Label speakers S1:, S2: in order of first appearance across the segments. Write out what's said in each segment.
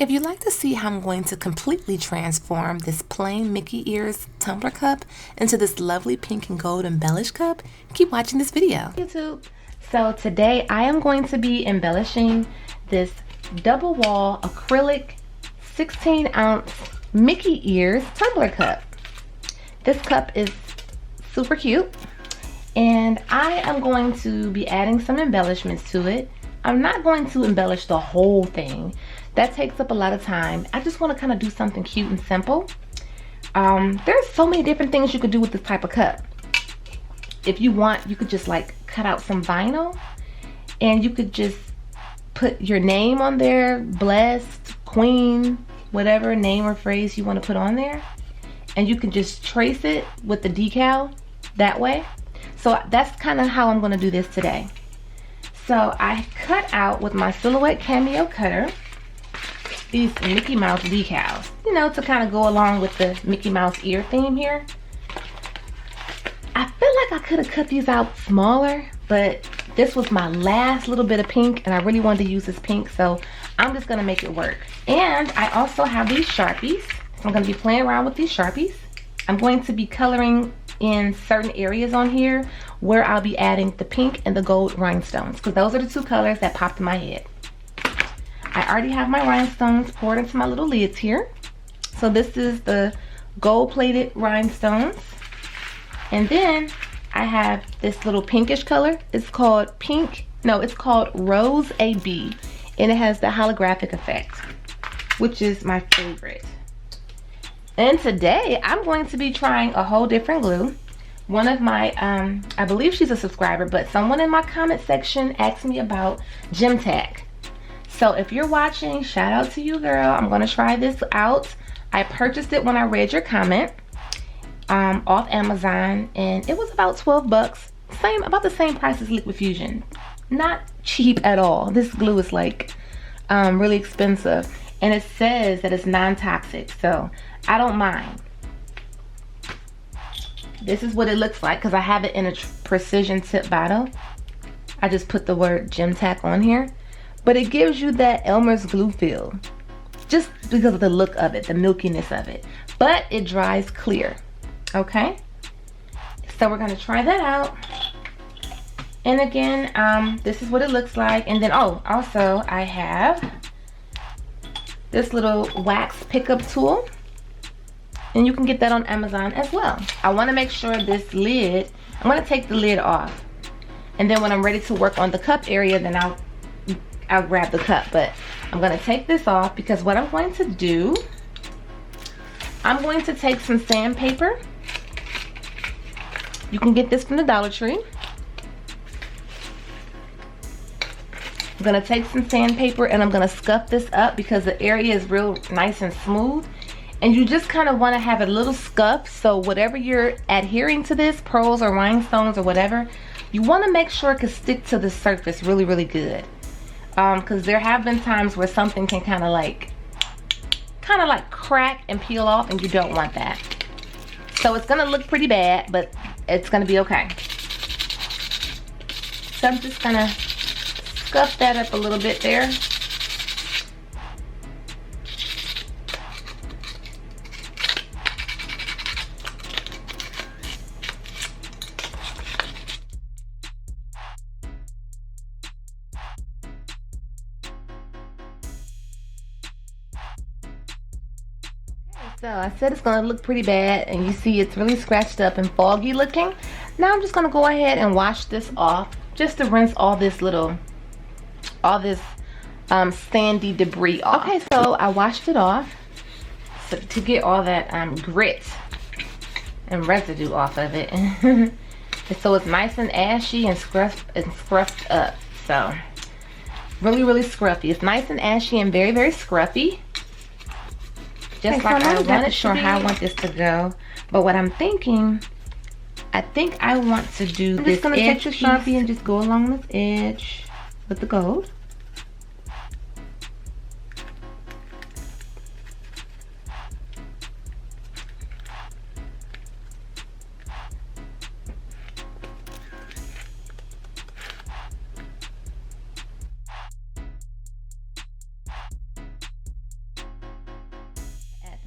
S1: If you'd like to see how I'm going to completely transform this plain Mickey ears tumbler cup into this lovely pink and gold embellished cup, keep watching this video. YouTube. So today I am going to be embellishing this double wall acrylic 16-ounce Mickey ears tumbler cup. This cup is super cute and I am going to be adding some embellishments to it. I'm not going to embellish the whole thing. That takes up a lot of time. I just want to kind of do something cute and simple. There's so many different things you could do with this type of cup. If you want, you could just like cut out some vinyl and you could just put your name on there, blessed, queen, whatever name or phrase you want to put on there. And you can just trace it with the decal that way. So that's kind of how I'm going to do this today. So I cut out with my Silhouette Cameo cutter these Mickey Mouse decals, you know, to kind of go along with the Mickey Mouse ear theme here. I feel like I could have cut these out smaller, but this was my last little bit of pink and I really wanted to use this pink, so I'm just gonna make it work. And I also have these Sharpies. So I'm gonna be playing around with these Sharpies. I'm going to be coloring in certain areas on here where I'll be adding the pink and the gold rhinestones, because those are the two colors that popped in my head. I already have my rhinestones poured into my little lids here. So this is the gold-plated rhinestones. And then I have this little pinkish color. It's called it's called Rose AB. And it has the holographic effect, which is my favorite. And today I'm going to be trying a whole different glue. One of my, I believe she's a subscriber, but someone in my comment section asked me about Gem Tac. So if you're watching, shout out to you, girl. I'm gonna try this out. I purchased it when I read your comment off Amazon, and it was about 12 bucks. About the same price as Liquid Fusion. Not cheap at all. This glue is like really expensive, and it says that it's non-toxic, so I don't mind. This is what it looks like because I have it in a precision tip bottle. I just put the word Gem Tac on here. But it gives you that Elmer's glue feel, just because of the look of it, the milkiness of it. But it dries clear, okay? So we're gonna try that out. And again, this is what it looks like. And then, oh, also I have this little wax pickup tool. And you can get that on Amazon as well. I wanna make sure this lid, I'm gonna take the lid off. And then when I'm ready to work on the cup area, then I'll grab the cup. But I'm going to take this off because what I'm going to do, I'm going to take some sandpaper. You can get this from the Dollar Tree. I'm going to take some sandpaper and I'm going to scuff this up because the area is real nice and smooth. And you just kind of want to have a little scuff, so whatever you're adhering to this, pearls or rhinestones or whatever, you want to make sure it can stick to the surface really, really good. Because there have been times where something can kind of like crack and peel off, and you don't want that. So it's gonna look pretty bad, but it's gonna be okay. So I'm just gonna scuff that up a little bit there. So I said it's gonna look pretty bad, and you see it's really scratched up and foggy looking. Now I'm just gonna go ahead and wash this off just to rinse all this sandy debris off. Okay, so I washed it off to get all that grit and residue off of it. So it's nice and ashy and scruffed up. So really, really scruffy. It's nice and ashy and very, very scruffy. Just like I wasn't sure how I want this to go, but what I'm thinking, I think I want to do this. I'm just gonna take the Sharpie and just go along this edge with the gold.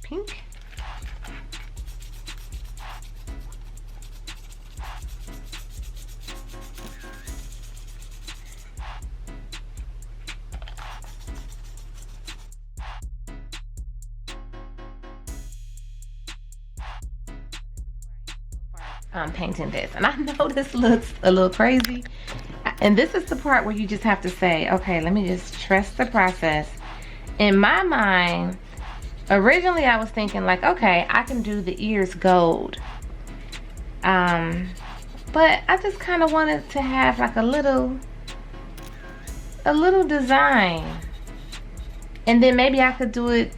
S1: pink. Painting this, and I know this looks a little crazy, and this is the part where you just have to say, okay, let me just trust the process. In my mind, originally I was thinking like, okay, I can do the ears gold, but I just kind of wanted to have like a little design, and then maybe I could do it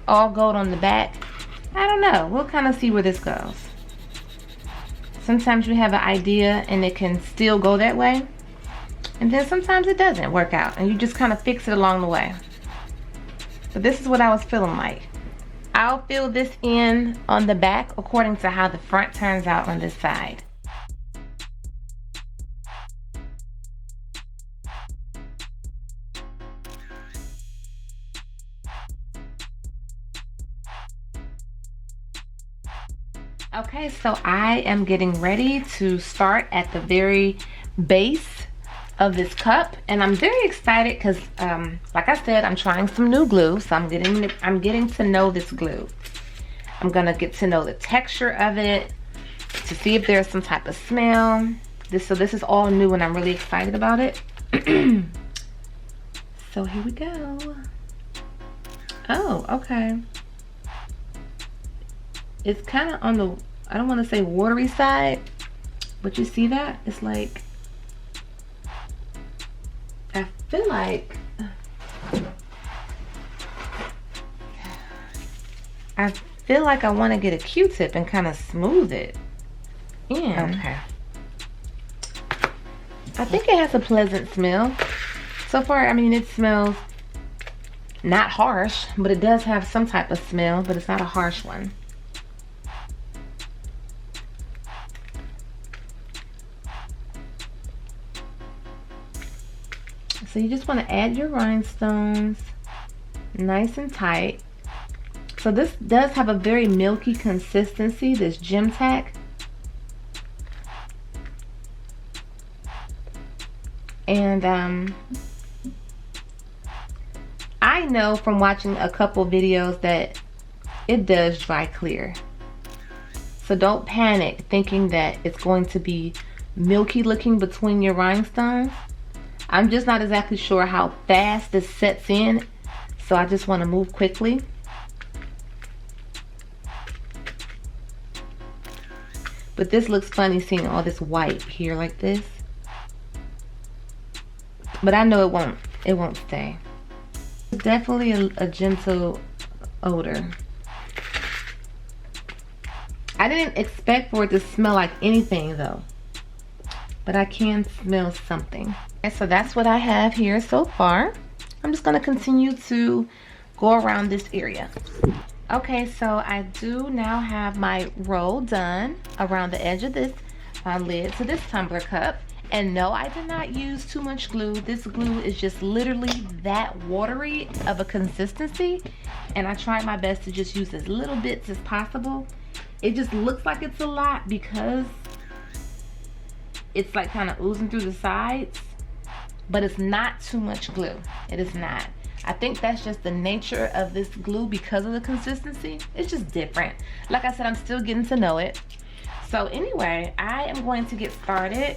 S1: all gold on the back. I don't know, we'll kind of see where this goes. Sometimes you have an idea and it can still go that way, and then sometimes it doesn't work out and you just kind of fix it along the way. But this is what I was feeling like. I'll fill this in on the back according to how the front turns out on this side. Okay, so I am getting ready to start at the very base of this cup, and I'm very excited because, like I said, I'm trying some new glue, so I'm getting to know this glue. I'm gonna get to know the texture of it, to see if there's some type of smell. So this is all new, and I'm really excited about it. So here we go. Oh, okay. It's kind of on the, I don't want to say watery side, but you see that? It's like, I feel like I want to get a Q-tip and kind of smooth it in. Okay. I think it has a pleasant smell. So far, I mean, it smells not harsh, but it does have some type of smell, but it's not a harsh one. So you just want to add your rhinestones nice and tight. So this does have a very milky consistency, this Gem Tac. And I know from watching a couple videos that it does dry clear. So don't panic thinking that it's going to be milky looking between your rhinestones. I'm just not exactly sure how fast this sets in, so I just want to move quickly. But this looks funny seeing all this white here like this. But I know it won't stay. It's definitely a gentle odor. I didn't expect for it to smell like anything though, but I can smell something. And so that's what I have here so far. I'm just going to continue to go around this area. Okay, so I do now have my roll done around the edge of this lid to this tumbler cup. And no, I did not use too much glue. This glue is just literally that watery of a consistency. And I tried my best to just use as little bits as possible. It just looks like it's a lot because it's like kind of oozing through the sides. But it's not too much glue. It is not. I think that's just the nature of this glue because of the consistency. It's just different. Like I said, I'm still getting to know it. So anyway, I am going to get started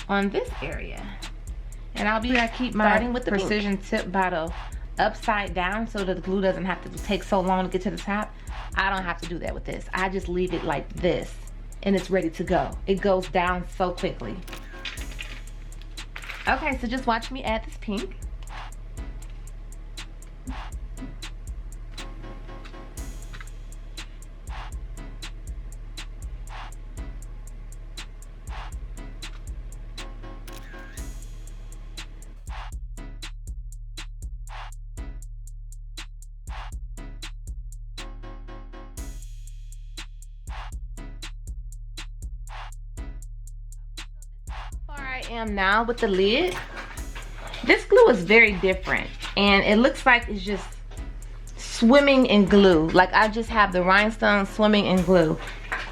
S1: on this area. And I keep my starting with the precision tip bottle upside down so that the glue doesn't have to take so long to get to the top. I don't have to do that with this. I just leave it like this and it's ready to go. It goes down so quickly. Okay, so just watch me add this pink. I am now with the lid. This glue is very different and it looks like it's just swimming in glue. Like I just have the rhinestones swimming in glue.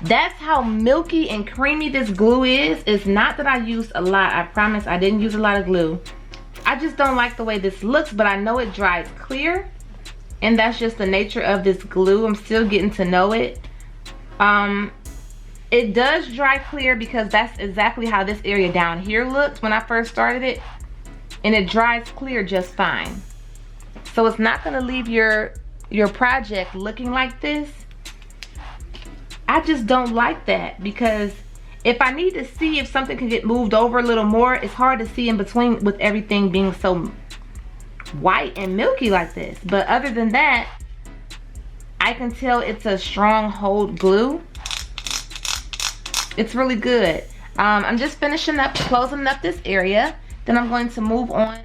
S1: That's how milky and creamy this glue is. It's not that I used a lot. I promise I didn't use a lot of glue. I just don't like the way this looks, but I know it dries clear. And that's just the nature of this glue. I'm still getting to know it. It does dry clear because that's exactly how this area down here looked when I first started it. And it dries clear just fine. So it's not gonna leave your project looking like this. I just don't like that, because if I need to see if something can get moved over a little more, it's hard to see in between with everything being so white and milky like this. But other than that, I can tell it's a strong hold glue. It's really good. I'm just finishing up, closing up this area. Then I'm going to move on.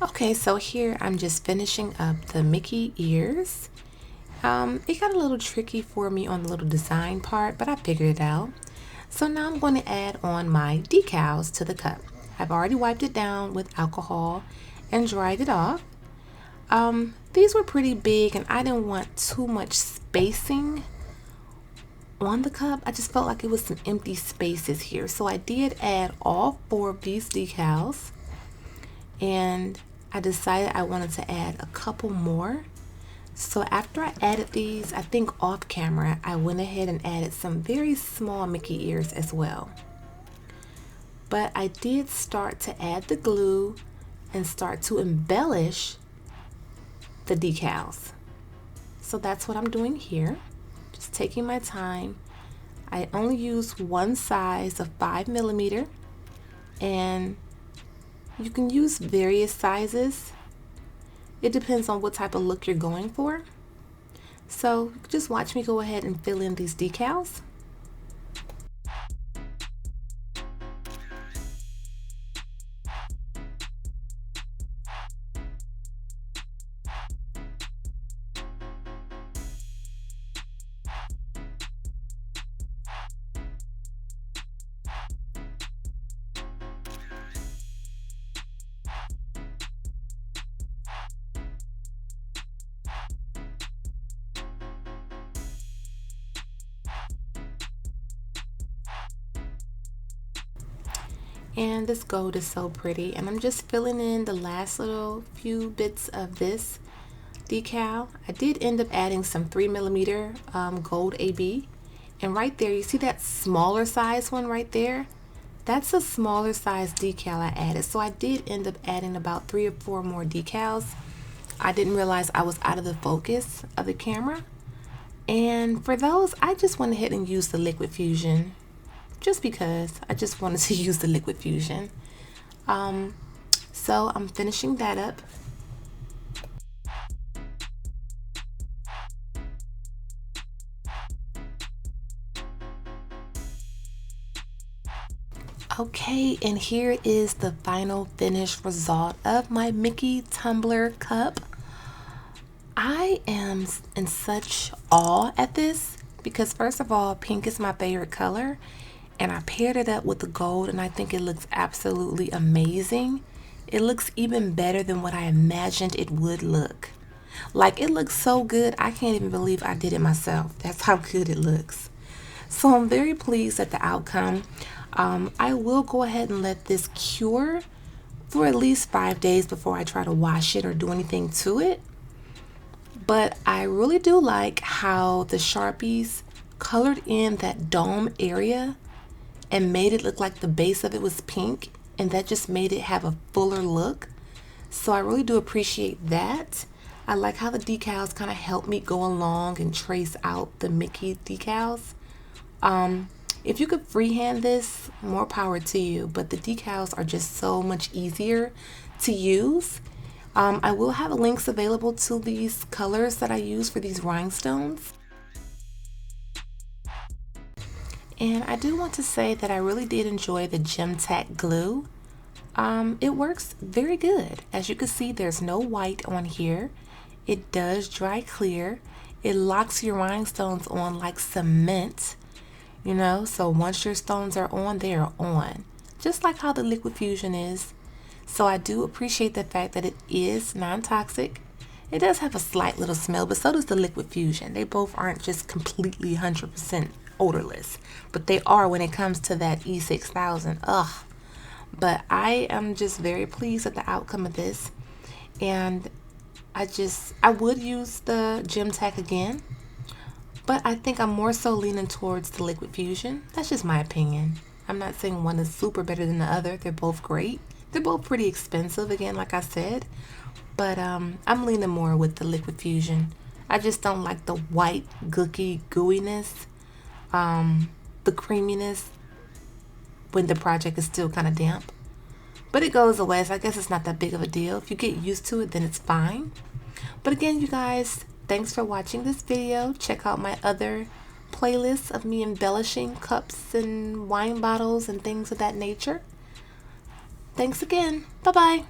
S1: Okay, so here I'm just finishing up the Mickey ears. It got a little tricky for me on the little design part, but I figured it out. So now I'm going to add on my decals to the cup. I've already wiped it down with alcohol and dried it off. These were pretty big and I didn't want too much spacing on the cup. I just felt like it was some empty spaces here. So I did add all 4 of these decals, and I decided I wanted to add a couple more. So after I added these, I think off camera, I went ahead and added some very small Mickey ears as well. But I did start to add the glue and start to embellish the decals. So that's what I'm doing here. Just taking my time. I only use one size of 5mm, and you can use various sizes. It depends on what type of look you're going for. So just watch me go ahead and fill in these decals. And this gold is so pretty, and I'm just filling in the last little few bits of this decal. I did end up adding some 3mm gold AB, and right there you see that smaller size one right there. That's a smaller size decal I added. So I did end up adding about 3 or 4 more decals. I didn't realize I was out of the focus of the camera, and for those I just went ahead and used the liquid fusion, just because I just wanted to use the liquid fusion. So I'm finishing that up. Okay, and here is the final finished result of my Mickey tumbler cup. I am in such awe at this because, first of all, pink is my favorite color, and I paired it up with the gold, and I think it looks absolutely amazing. It looks even better than what I imagined it would look. Like, it looks so good, I can't even believe I did it myself. That's how good it looks. So I'm very pleased at the outcome. I will go ahead and let this cure for at least 5 days before I try to wash it or do anything to it. But I really do like how the Sharpies colored in that dome area and made it look like the base of it was pink, and that just made it have a fuller look. So I really do appreciate that. I like how the decals kind of help me go along and trace out the Mickey decals. If you could freehand this, more power to you, but the decals are just so much easier to use. I will have links available to these colors that I use for these rhinestones. And I do want to say that I really did enjoy the Gem Tac glue. It works very good. As you can see, there's no white on here. It does dry clear. It locks your rhinestones on like cement, you know, so once your stones are on, they are on. Just like how the liquid fusion is. So I do appreciate the fact that it is non-toxic. It does have a slight little smell, but so does the liquid fusion. They both aren't just completely 100% odorless, but they are when it comes to that E6000. Ugh. But I am just very pleased with the outcome of this. And I would use the Gem Tac again, but I think I'm more so leaning towards the liquid fusion. That's just my opinion. I'm not saying one is super better than the other. They're both great. They're both pretty expensive, again, like I said. But I'm leaning more with the liquid fusion. I just don't like the white, gooky gooiness, the creaminess when the project is still kind of damp. But it goes away, so I guess it's not that big of a deal. If you get used to it, then it's fine. But again, you guys, thanks for watching this video. Check out my other playlists of me embellishing cups and wine bottles and things of that nature. Thanks again. Bye-bye.